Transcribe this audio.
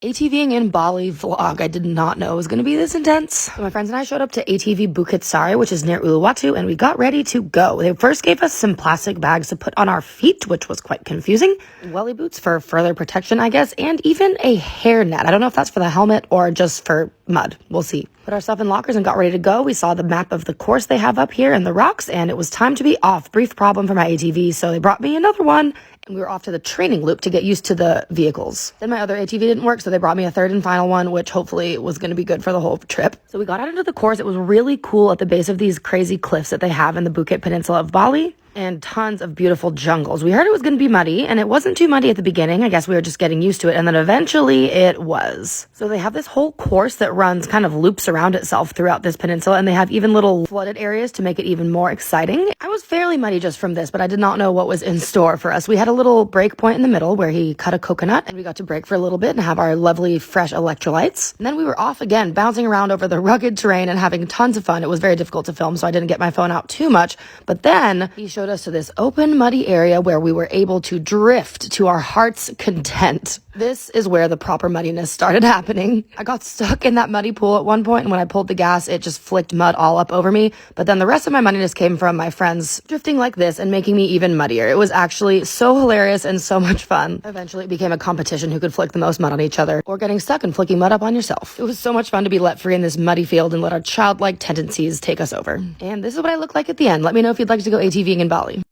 ATVing in Bali vlog. I did not know it was going to be this intense. So my friends and I showed up to ATV Bukit Sari, which is near Uluwatu, and we got ready to go. They first gave us some plastic bags to put on our feet, which was quite confusing. Welly boots for further protection, I guess, and even a hairnet. I don't know if that's for the helmet or just for mud. We'll see. Put our stuff in lockers and got ready to go. We saw the map of the course they have up here and the rocks, and it was time to be off. Brief problem for my ATV, so they brought me another one. And we were off to the training loop to get used to the vehicles. Then my other ATV didn't work, so they brought me a third and final one, which hopefully was going to be good for the whole trip. So we got out into the course. It was really cool at the base of these crazy cliffs that they have in the Bukit Peninsula of Bali. And tons of beautiful jungles. We heard it was going to be muddy, and it wasn't too muddy at the beginning. I guess we were just getting used to it, and then eventually it was. So they have this whole course that runs kind of loops around itself throughout this peninsula, and they have even little flooded areas to make it even more exciting. I was fairly muddy just from this, but I did not know what was in store for us. We had a little break point in the middle where he cut a coconut, and we got to break for a little bit and have our lovely fresh electrolytes. And then we were off again, bouncing around over the rugged terrain and having tons of fun. It was very difficult to film, so I didn't get my phone out too much, but then he showed us to this open muddy area where we were able to drift to our heart's content. This is where the proper muddiness started happening. I got stuck in that muddy pool at one point, and when I pulled the gas, it just flicked mud all up over me. But then the rest of my muddiness came from my friends drifting like this and making me even muddier. It was actually so hilarious and so much fun. Eventually, it became a competition who could flick the most mud on each other, or getting stuck and flicking mud up on yourself. It was so much fun to be let free in this muddy field and let our childlike tendencies take us over. And this is what I look like at the end. Let me know if you'd like to go ATVing in Bali.